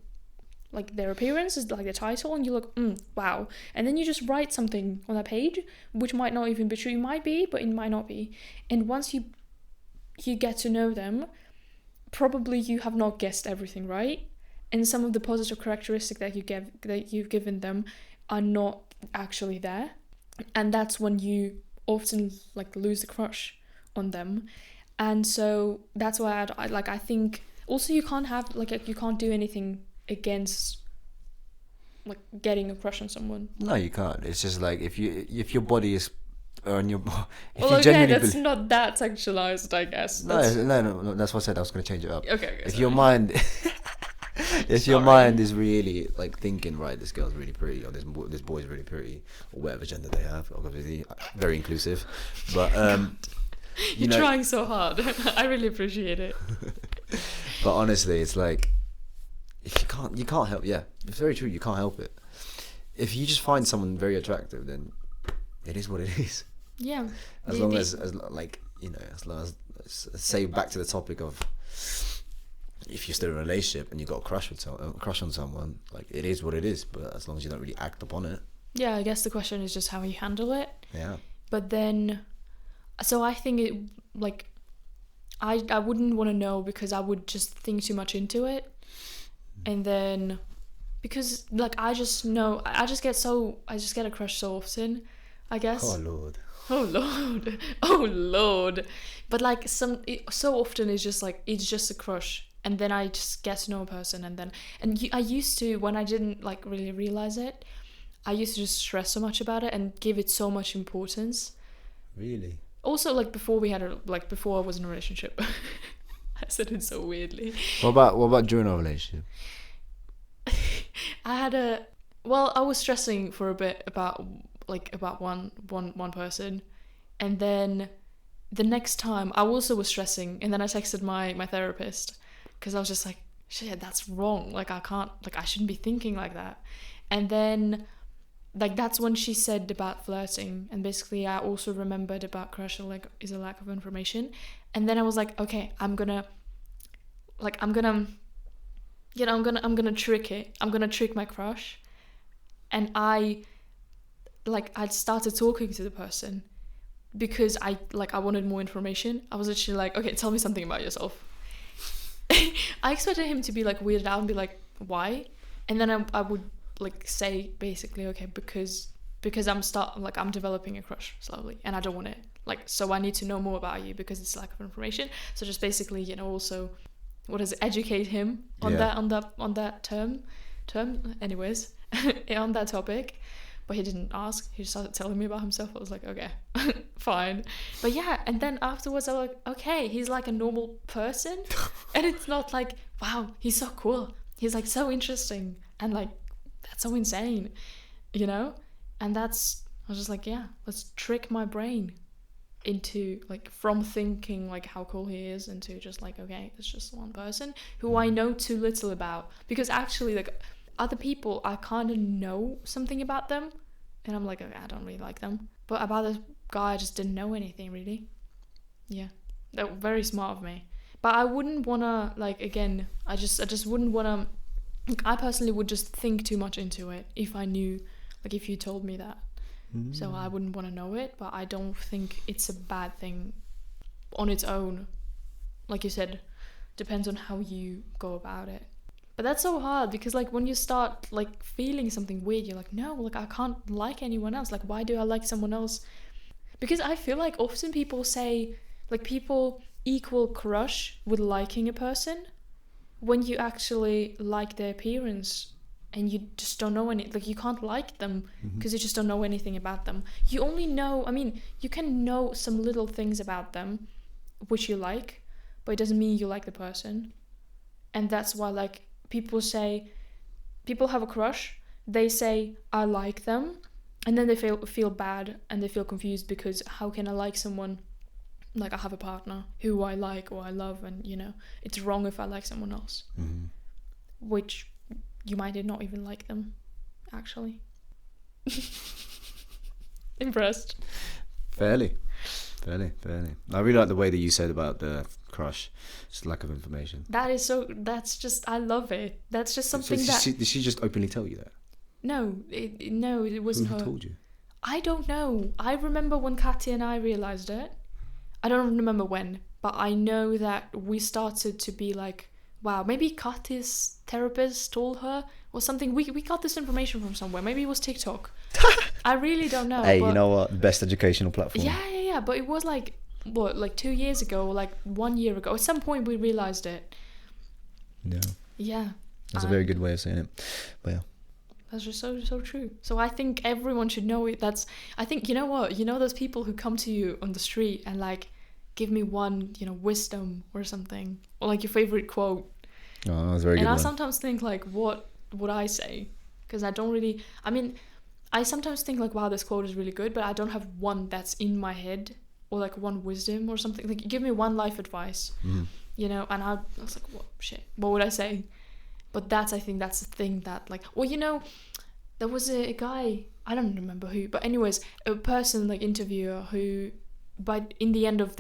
[SPEAKER 1] like their appearance is like the title, and you look, wow, and then you just write something on that page which might not even be true. It might be, but it might not be. And once you get to know them, probably you have not guessed everything right, and some of the positive characteristics that you've given them are not actually there, and that's when you often like lose the crush on them. And so that's why I think also you can't have like you can't do anything against like getting a crush on someone.
[SPEAKER 2] No, you can't. It's just like if your body is on your, if
[SPEAKER 1] well,
[SPEAKER 2] you
[SPEAKER 1] okay,
[SPEAKER 2] genuinely
[SPEAKER 1] that's not that sexualized, I guess.
[SPEAKER 2] No, that's what I said. I was going to change it up.
[SPEAKER 1] Okay,
[SPEAKER 2] if
[SPEAKER 1] sorry.
[SPEAKER 2] your mind if your mind is really like thinking, right, this girl's really pretty, or this boy's really pretty, or whatever gender they have, obviously very inclusive, but
[SPEAKER 1] you're trying so hard. I really appreciate it.
[SPEAKER 2] But honestly, it's like if you can't help. Yeah, it's very true. You can't help it. If you just find someone very attractive, then it is what it is.
[SPEAKER 1] Yeah.
[SPEAKER 2] As long as like, you know, as long as, say, back to the topic of if you're still in a relationship and you got a crush on someone, like it is what it is. But as long as you don't really act upon it.
[SPEAKER 1] Yeah, I guess the question is just how you handle it.
[SPEAKER 2] Yeah.
[SPEAKER 1] But then, so I think it like, I wouldn't want to know, because I would just think too much into it, and then because like I just get a crush so often, I guess.
[SPEAKER 2] Oh Lord.
[SPEAKER 1] Oh Lord. Oh Lord. But like so often it's just a crush, and then I just get to know a person, I used to, when I didn't like really realize it, I used to just stress so much about it and give it so much importance.
[SPEAKER 2] Really?
[SPEAKER 1] Also, like before I was in a relationship. I said it so weirdly.
[SPEAKER 2] What about during a relationship?
[SPEAKER 1] I was stressing for a bit about one person, and then the next time I also was stressing, and then I texted my therapist, because I was just like, shit, that's wrong, like I can't, like I shouldn't be thinking like that. And then like that's when she said about flirting, and basically I also remembered about crush is a lack of information. And then I was like, okay, I'm gonna trick it. I'm gonna trick my crush. And I started talking to the person because I wanted more information. I was literally like, okay, tell me something about yourself. I expected him to be like weirded out and be like, why? And then I would like say basically, okay, because I'm developing a crush slowly, and I don't want it. Like, so I need to know more about you because it's lack of information. So just basically, you know, also, what is it, educate him on that term, anyways, on that topic. But he didn't ask. He just started telling me about himself. I was like, okay, fine. But yeah, and then afterwards I was like, okay, he's like a normal person. And it's not like, wow, he's so cool. He's like so interesting. And like, that's so insane, you know? And I was just like, yeah, let's trick my brain into like, from thinking like how cool he is, into just like, okay, it's just one person who I know too little about. Because actually, like, other people, I kind of know something about them, and I'm like, okay, I don't really like them. But about this guy, I just didn't know anything really. Yeah, that was very smart of me. But I wouldn't wanna, like, again, I just wouldn't wanna. Like, I personally would just think too much into it if I knew, like, if you told me that. So I wouldn't want to know it, but I don't think it's a bad thing on its own. Like you said, depends on how you go about it. But that's so hard because like when you start like feeling something weird, you're like, no, like I can't like anyone else. Like why do I like someone else? Because I feel like often people say, like people equal crush with liking a person when you actually like their appearance and you just don't know any, like you can't like them because you just don't know anything about them. You only know, I mean, you can know some little things about them which you like, but it doesn't mean you like the person. And that's why like people have a crush, they say I like them, and then they feel bad and they feel confused because how can I like someone, like I have a partner who I like or I love, and you know it's wrong if I like someone else, which you might not even like them actually. Impressed? Fairly.
[SPEAKER 2] I really like the way that you said about the crush, just lack of information.
[SPEAKER 1] That's just, I love it. That's just something
[SPEAKER 2] did she just openly tell you that?
[SPEAKER 1] No, it wasn't her.
[SPEAKER 2] Who told you?
[SPEAKER 1] I don't know. I remember when Katya and I realised it. I don't remember when, but I know that we started to be like, wow, maybe Katya's therapist told her or something. We got this information from somewhere. Maybe it was TikTok. I really don't know.
[SPEAKER 2] Hey, you know what? Best educational platform.
[SPEAKER 1] Yeah. But it was like, what, like 2 years ago, or like 1 year ago. At some point we realised it. Yeah.
[SPEAKER 2] That's a very good way of saying it. But yeah.
[SPEAKER 1] That's just so true. So I think everyone should know it. I think, you know what? You know those people who come to you on the street and like, give me one, you know, wisdom or something, or like your favorite quote.
[SPEAKER 2] Oh, that's a very good one.
[SPEAKER 1] And I sometimes think like, what would I say? Because I don't really, I mean, I sometimes think like, wow, this quote is really good, but I don't have one that's in my head, or like one wisdom or something. Like, give me one life advice, you know, and I was like, what would I say? But I think that's the thing that like, well, you know, there was a guy, I don't remember who, but anyways, a person, like interviewer who, but in the end of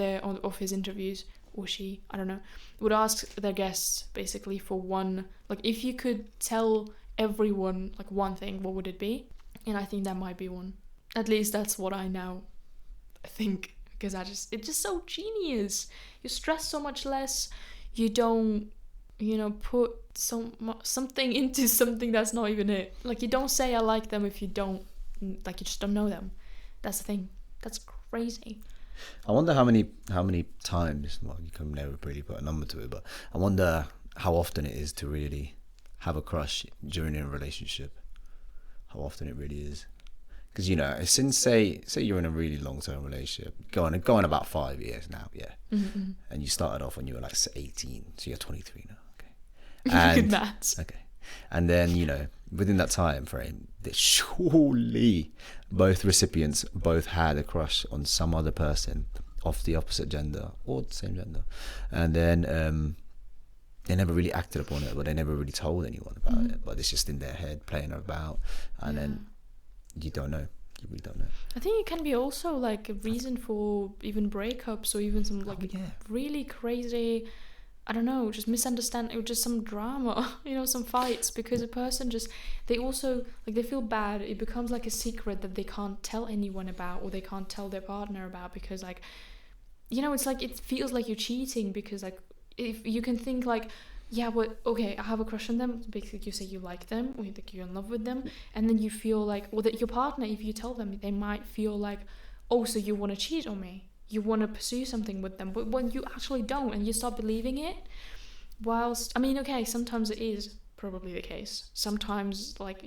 [SPEAKER 1] his interviews, or she, I don't know, would ask their guests basically for one, like if you could tell everyone like one thing, what would it be? And I think that might be one. At least that's what I now think, because it's just so genius. You stress so much less. You don't, you know, put something into something that's not even it. Like you don't say I like them if you don't, like you just don't know them. That's the thing. That's crazy.
[SPEAKER 2] I wonder how many times, well, you can never really put a number to it, but I wonder how often it is to really have a crush during a relationship. How often it really is. Because, you know, since say you're in a really long-term relationship, going about 5 years now, yeah. Mm-hmm. And you started off when you were like 18, so you're 23 now, okay. And,
[SPEAKER 1] good maths.
[SPEAKER 2] Okay. And then, you know, within that time frame, surely both recipients both had a crush on some other person of the opposite gender or the same gender. And then they never really acted upon it, but they never really told anyone about it. But it's just in their head playing about. And then you don't know. You really don't know.
[SPEAKER 1] I think it can be also like a reason for even breakups or even some like really crazy, I don't know, just misunderstanding or just some drama, you know, some fights, because a person just, they also, like they feel bad. It becomes like a secret that they can't tell anyone about, or they can't tell their partner about, because like, you know, it's like, it feels like you're cheating, because like, if you can think like, yeah, but okay, I have a crush on them. Basically, you say you like them, or like you're in love with them, and then you feel like, or that your partner, if you tell them, they might feel like, oh, so you want to cheat on me. You want to pursue something with them, but when you actually don't, and you start believing it, whilst, I mean, okay, sometimes it is probably the case. Sometimes, like,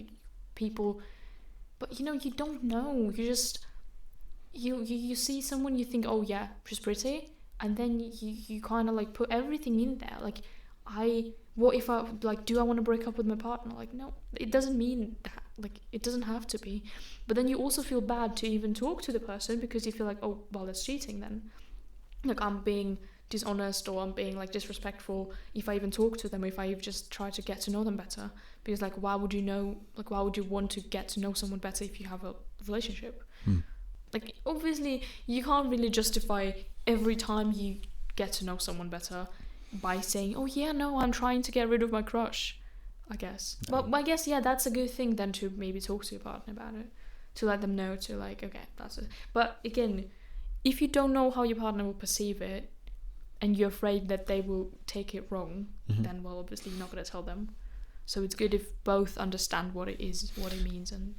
[SPEAKER 1] people, but, you know, you don't know. You just, you see someone, you think, oh, yeah, she's pretty, and then you kind of, like, put everything in there. Like, what if I, like, do I want to break up with my partner? Like, no, it doesn't mean that. Like, it doesn't have to be. But then you also feel bad to even talk to the person, because you feel like, oh, well, that's cheating then. Like, I'm being dishonest, or I'm being, like, disrespectful if I even talk to them, if I just try to get to know them better. Because, like, why would you want to get to know someone better if you have a relationship? Like, obviously, you can't really justify every time you get to know someone better by saying, oh, yeah, no, I'm trying to get rid of my crush. I guess. But I guess, yeah, that's a good thing then, to maybe talk to your partner about it. to let them know to like, okay, that's it. But again, if you don't know how your partner will perceive it and you're afraid that they will take it wrong, then well, obviously you're not going to tell them. So it's good if both understand what it is, what it means, and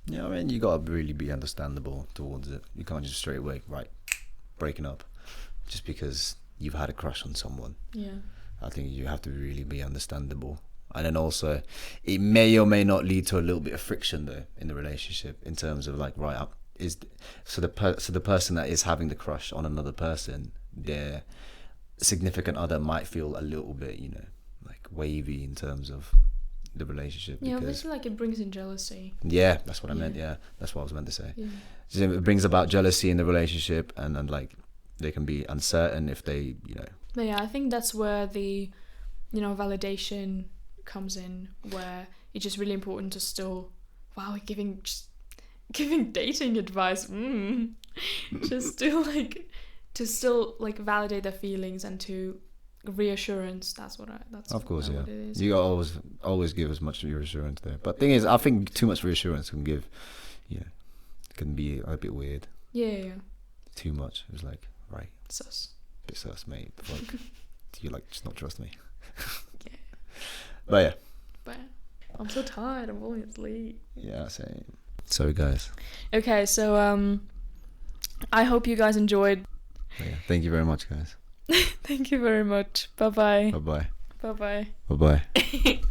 [SPEAKER 2] Yeah, I mean, you got to really be understandable towards it. You can't just straight away, right, breaking up just because you've had a crush on someone.
[SPEAKER 1] Yeah.
[SPEAKER 2] I think you have to really be understandable. And then also, it may or may not lead to a little bit of friction though in the relationship, in terms of like, right, so the person that is having the crush on another person, their significant other might feel a little bit, you know, like wavy in terms of the relationship.
[SPEAKER 1] Yeah, obviously, like it brings in jealousy.
[SPEAKER 2] Yeah, that's what I meant. Yeah, that's what I was meant to say. Yeah. So it brings about jealousy in the relationship, and like they can be uncertain if they, you know.
[SPEAKER 1] But yeah, I think that's where the, you know, validation comes in, where it's just really important to still, wow, giving dating advice, just to still validate their feelings and to reassurance. That's
[SPEAKER 2] of course, yeah.
[SPEAKER 1] what it is.
[SPEAKER 2] You gotta always give as much reassurance there. But thing is, I think too much reassurance can give, can be a bit weird.
[SPEAKER 1] Yeah.
[SPEAKER 2] Too much. It was like, right.
[SPEAKER 1] Sus.
[SPEAKER 2] Bit sus, mate. Like, do you just not trust me?
[SPEAKER 1] Yeah.
[SPEAKER 2] But
[SPEAKER 1] I'm so tired. I'm falling asleep.
[SPEAKER 2] Yeah, same. Sorry, guys.
[SPEAKER 1] Okay, so I hope you guys enjoyed.
[SPEAKER 2] Yeah, thank you very much, guys.
[SPEAKER 1] Thank you very much. Bye-bye.
[SPEAKER 2] Bye-bye.
[SPEAKER 1] Bye-bye.
[SPEAKER 2] Bye-bye.